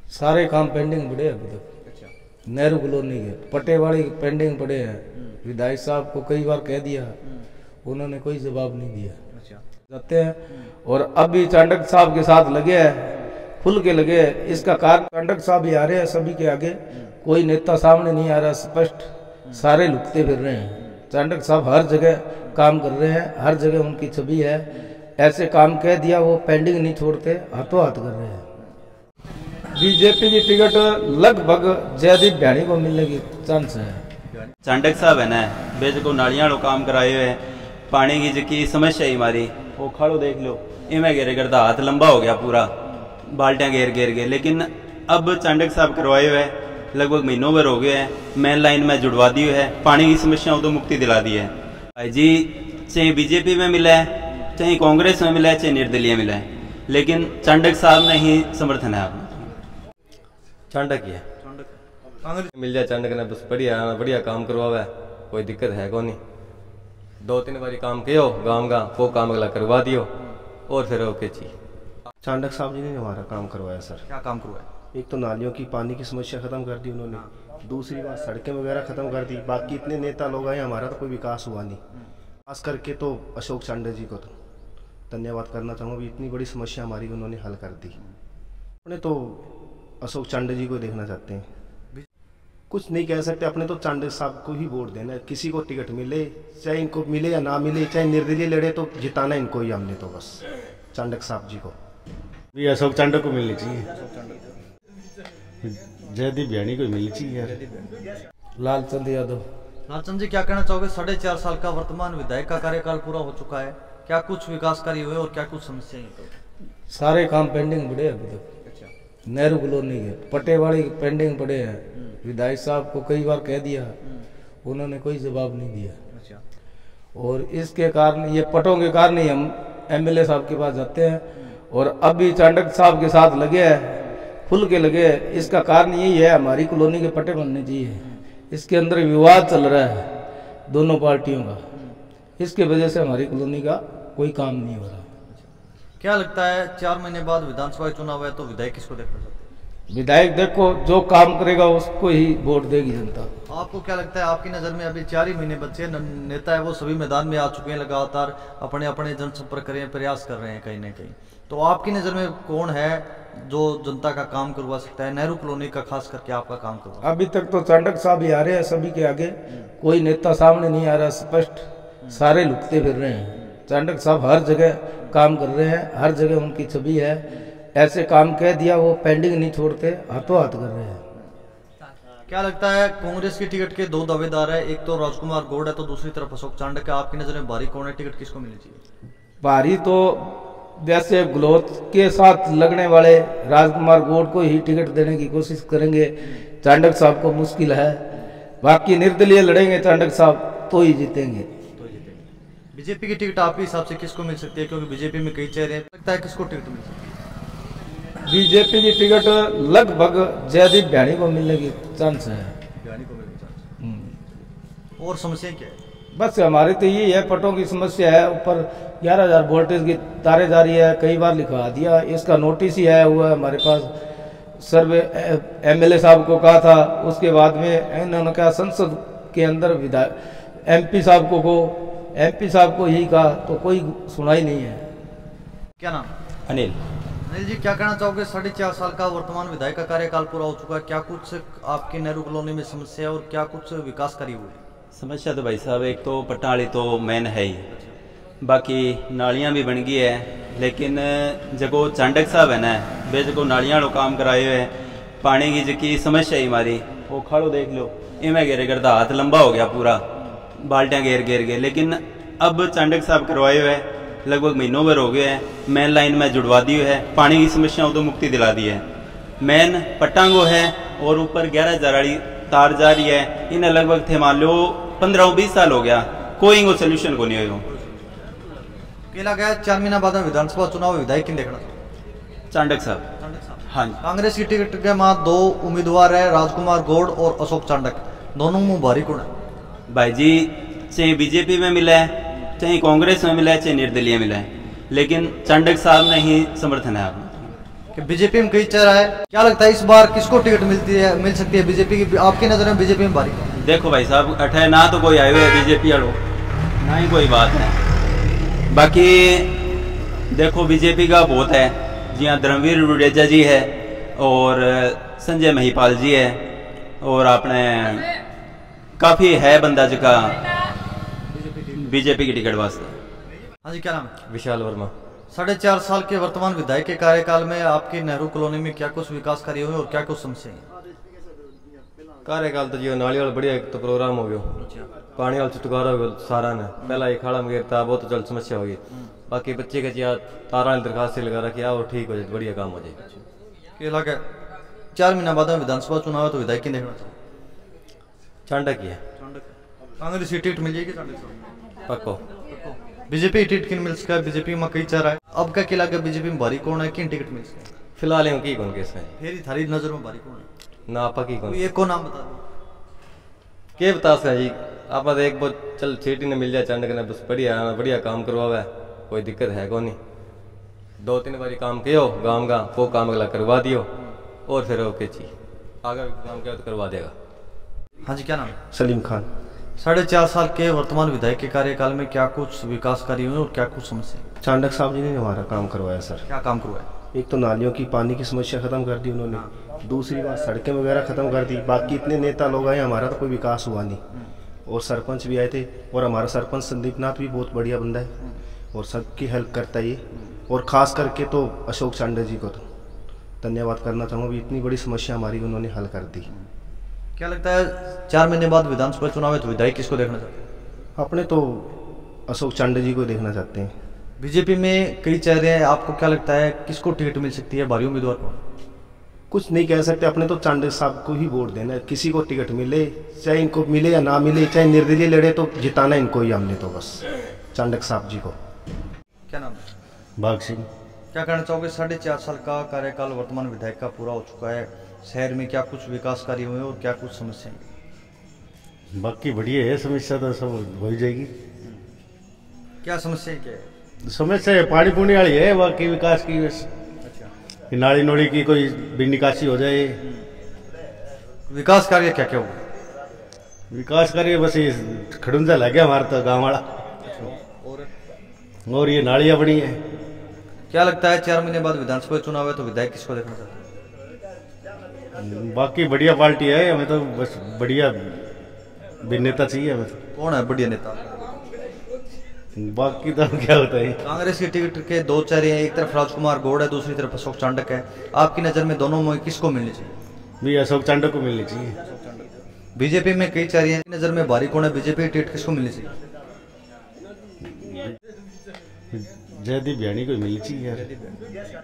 सारे काम पेंडिंग पड़े अभी तक। नेहरू कॉलोनी के पटेवाड़ी पेंडिंग पड़े हैं। विधायक साहब को कई बार कह दिया, उन्होंने कोई जवाब नहीं दिया। जाते हैं और अभी चांडक साहब के साथ लगे हैं, खुल के लगे हैं। इसका कारण चांडक साहब ही आ रहे हैं सभी के आगे, कोई नेता सामने नहीं आ रहा, स्पष्ट सारे लुकते फिर रहे हैं। चांडक साहब हर जगह काम कर रहे हैं, हर जगह उनकी छवि है। ऐसे काम कह दिया वो पेंडिंग नहीं छोड़ते, हाथों हाथ कर रहे हैं। बीजेपी की टिकट लगभग जयदीप भ्याणी को मिलने की चांस है। चांडक साहब है ना, बेच को नालियां काम कराए हुए हैं, पानी की जकी समस्या ही हमारी वो खाड़ो देख लो, इमें घेरे करता हाथ लंबा हो गया पूरा, बाल्टियां घेर घेर के। लेकिन अब चांडक साहब करवाए हुए लगभग महीनों भर हो गए हैं, मेन लाइन में जुड़वा दी है, पानी की समस्याओं तो मुक्ति दिला दी है। भाई जी चाहे बीजेपी में मिला है, चाहे कांग्रेस में मिला है, चाहे निर्दलीय मिला है, लेकिन चांडक साहब ने ही समर्थन है। आपने चांडक ही है, कांग्रेस मिल जाए चांडक ने बस बढ़िया बढ़िया काम करवावे, कोई दिक्कत है को नहीं। 2-3 बारी काम कियो गांव का, वो काम अगला करवा दियो और फिर ओके जी। चांडक साहब जी ने हमारा काम करवाया सर। क्या काम करवाया? एक तो नालियों की पानी की समस्या खत्म कर दी उन्होंने, दूसरी बात सड़कें वगैरह खत्म कर दी। बाकी इतने नेता लोग आए, हमारा तो कोई विकास हुआ नहीं। खास करके तो अशोक चांडक जी को तो धन्यवाद करना चाहूँगा, भी इतनी बड़ी समस्या हमारी उन्होंने हल कर दी। अपने तो अशोक चांडक जी को देखना चाहते हैं, कुछ नहीं कह सकते। अपने तो चांडक साहब को ही वोट देना है, किसी को टिकट मिले चाहे इनको मिले या ना मिले, चाहे निर्दलीय लड़े, तो जिताना इनको ही हमने तो बस चांडक साहब जी को। भी अशोक चांडक को मिलनी चाहिए, जयदीप भ्याणी को मिलनी चाहिए। लालचंद यादव। लालचंद जी क्या कहना चाहोगे? 4.5 साल का वर्तमान विधायक का कार्यकाल पूरा हो चुका है, क्या कुछ विकास कार्य हुए और क्या कुछ समस्याएं? सारे काम पेंडिंग पड़े अभी तक। नेहरू कॉलोनी के पटेवाड़ी पेंडिंग पड़े हैं। विधायक साहब को कई बार कह दिया, उन्होंने कोई जवाब नहीं दिया। और इसके कारण ये पटों के कारण ही हम एमएलए साहब के पास जाते हैं और अभी चांडक साहब के साथ लगे हैं, खुल के लगे हैं। इसका कारण यही है, हमारी कॉलोनी के पट्टे बनने चाहिए। इसके अंदर विवाद चल रहा है दोनों पार्टियों का, इसके वजह से हमारी कॉलोनी का कोई काम नहीं हो रहा। क्या लगता है 4 महीने बाद विधानसभा चुनाव है तो विधायक किसको देखना चाहते हैं? विधायक देखो जो काम करेगा उसको ही वोट देगी जनता। आपको क्या लगता है, आपकी नज़र में अभी 4 ही महीने बचे, नेता है वो सभी मैदान में आ चुके हैं, लगातार अपने अपने जनसंपर्क करें प्रयास कर रहे हैं कहीं ना कहीं, तो आपकी नज़र में कौन है जो जनता का काम करवा सकता है, नेहरू कॉलोनी का खास करके आपका काम करवा? अभी तक तो चांडक साहब ही आ रहे हैं सभी के आगे, कोई नेता सामने नहीं आ रहा, स्पष्ट सारे लुकते फिर रहे हैं। चांडक साहब हर जगह काम कर रहे हैं, हर जगह उनकी छवि है। ऐसे काम कह दिया वो पेंडिंग नहीं छोड़ते, हाथों हाथ कर रहे हैं। क्या लगता है कांग्रेस की टिकट के 2 दावेदार है, एक तो राजकुमार गौड़ है तो दूसरी तरफ अशोक चांडक है, आपकी नजर में भारी कौन है, टिकट किसको मिलनी चाहिए? भारी तो जैसे गहलोत के साथ लगने वाले राजकुमार गौड़ को ही टिकट देने की कोशिश करेंगे, चांडक साहब को मुश्किल है। बाकी निर्दलीय लड़ेंगे चांडक साहब तो ही जीतेंगे। बीजेपी की टिकट आपके हिसाब से किसको मिल सकती है, क्योंकि बीजेपी में कई चेहरे हैं, लगता है किसको टिकट मिल सकती है? बीजेपी की टिकट लगभग जयदीप भ्याणी को मिलने की चांस है। भ्याणी को मिलने की चांस। और समस्या क्या है? बस हमारे तो यही है, पटों की समस्या है। ऊपर 11,000 वोल्टेज की तारे जा रही है, कई बार लिखवा दिया, इसका नोटिस ही आया हुआ है हमारे पास। सर्वे एमएलए साहब को कहा था, उसके बाद में इन्होंने कहा संसद के अंदर विधायक एमपी साहब को ही कहा, तो कोई सुनाई नहीं है। क्या नाम? अनिल। अनिल जी क्या कहना चाहोगे? 4.5 साल का वर्तमान विधायक का कार्यकाल पूरा हो चुका है, क्या कुछ आपकी नेहरू कॉलोनी में समस्या है और क्या कुछ विकास कार्य हुए? समस्या तो भाई साहब एक तो पट्टाली तो मेन है ही, बाकी नालियां भी बन गई है, लेकिन जगो चांडक साहब है ना, बे जगो नालियां काम कराए हुए हैं, पानी की जकी समस्या ही हमारी वो खाड़ो देख लो, इमें घेरे करता हाथ लंबा हो गया पूरा, बाल्टियां घेर घेर के। लेकिन अब चांडक साहब करवाए हुए लगभग महीनों भर हो गए हैं, मेन लाइन में जुड़वा दी है, पानी की समस्याओं तो मुक्ति दिला दी है। मेन पट्टांगो है और ऊपर 11,000 वाली तार जा रही है, इन्हें लगभग थे मान लो 15-20 साल हो गया, कोई इनको सोल्यूशन को नहीं हो। केला गया 4 महीना बाद विधानसभा चुनाव, विधायक किन देखना? चांडक साहब। हाँ जी। कांग्रेस की टिकट के मां 2 उम्मीदवार है, राजकुमार गौड़ और अशोक चांडक, दोनों में भारी कौन है? भाई जी चाहे बीजेपी में मिला है, चाहे कांग्रेस में मिला है, चाहे निर्दलीय मिला है, लेकिन चांडक साहब ने ही समर्थन है। आपने कि बीजेपी में कई चेहरा है, क्या लगता है इस बार किसको टिकट मिल सकती है बीजेपी की? आपकी नजर में बीजेपी में भारी? देखो भाई साहब, अठे ना तो कोई आए हुए है बीजेपी वालों, ना ही कोई बात है। बाकी देखो बीजेपी का बहुत है, जिया धर्मवीर रुडेजा जी है और संजय महिपाल जी है और अपने काफी है बंदा जिका बीजेपी की टिकट वास्ते। हाँ जी, क्या नाम है? विशाल वर्मा। 4.5 साल के वर्तमान विधायक के कार्यकाल में आपकी नेहरू कॉलोनी में क्या कुछ विकास कार्य हुए और क्या कुछ समस्या है? कार्यकाल तो जी नाली वाला बढ़िया एक तो प्रोग्राम हो गयो, पानी वाला छुटकारा हो गयो सारा ने। पहला एक खाड़ा में गिरता बहुत तो जल समस्या होगी। बाकी बच्चे के चिया तारा ने दरखास्त से लगा रखी और ठीक हो जाए, बढ़िया काम हो जाए। के लगा 4 महीना बाद में विधानसभा चुनाव है तो विधायक की देखना चांडक ही है। कांग्रेस की टिकट मिल जाएगी? पक्को बीजेपी टिकट किन मिल सका है? बीजेपी में कई चेहरा है, अब क्या किला बीजेपी में भारी कौन है, किन टिकट मिल सका? फिलहाल हम की कौन केस है फिर थारी नजर में भारी कौन है? ना आपा की कौन कोई एक को नाम बता दो। के बता सका जी, आप एक बहुत चल छेटी ने मिल जाए चांडक ने, बस बढ़िया काम करवावा, कोई दिक्कत है को नहीं। 2-3 बारी काम कियो गाँव का, वो काम अगला करवा दियो और फिर ओके जी आगे काम किया तो करवा देगा। हाँ जी, क्या नाम है? सलीम खान। 4.5 साल के वर्तमान विधायक के कार्यकाल में क्या कुछ विकास कार्य हुए और क्या कुछ समस्या? चांडक साहब जी ने हमारा काम करवाया सर। क्या काम करवाया? एक तो नालियों की पानी की समस्या खत्म कर दी उन्होंने, दूसरी बात सड़कें वगैरह खत्म कर दी। बाकी इतने नेता लोग आए, हमारा तो कोई विकास हुआ नहीं। और सरपंच भी आए थे और हमारा सरपंच संदीप नाथ भी बहुत बढ़िया बंदा है और सबकी हेल्प करता है ये। और ख़ास करके तो अशोक चांडक जी को तो धन्यवाद करना चाहूँगा, इतनी बड़ी समस्या हमारी उन्होंने हल कर दी। क्या लगता है 4 महीने बाद विधानसभा चुनाव है तो विधायक किसको देखना चाहते हैं? अपने तो अशोक चांडक जी को देखना चाहते हैं। बीजेपी में कई चेहरे हैं, आपको क्या लगता है किसको टिकट मिल सकती है? भारी उम्मीदवार कौन? कुछ नहीं कह सकते, अपने तो चांडक साहब को ही वोट देना है। किसी को टिकट मिले चाहे इनको मिले या ना मिले, चाहे निर्दलीय लड़े, तो जिताना इनको ही हमने तो बस चांडक साहब जी को। क्या नाम है? बाघ सिंह। क्या कहना चाहोगे? 4.5 साल का कार्यकाल वर्तमान विधायक का पूरा हो चुका है, शहर में क्या कुछ विकास कार्य हुए और क्या कुछ समस्याएं? बाकी बढ़िया है, समस्या तो सब हो ही जाएगी। क्या समस्याएं क्या है? समस्या है पानी पूनी वाली है, बाकी विकास की बस अच्छा, नाली नोड़ी की कोई भी निकासी हो जाए। विकास कार्य क्या क्या हुआ? विकास करिए बस ये खड़ुंजा लग गया हमारा तो गाँव वाला, और ये नालियाँ बनी है। क्या लगता है 4 महीने बाद विधानसभा चुनाव है तो विधायक किसको देखना चाहते हैं? बाकी बढ़िया पार्टी है, हमें तो बस बढ़िया भी नेता चाहिए हमें तो। कौन है बढ़िया नेता? बाकी तो क्या होता है। कांग्रेस की टिकट के 2 चेहरे हैं, एक तरफ राजकुमार गौड़ है, दूसरी तरफ अशोक चांडक है। आपकी नज़र में दोनों में किसको मिलनी चाहिए? भी अशोक चांडक को मिलनी चाहिए। बीजेपी में कई चेहरे हैं, नज़र में भारी कौन है? बीजेपी की टिकट किसको मिलनी चाहिए? जयदीप भ्याणी को मिलनी चाहिए यार।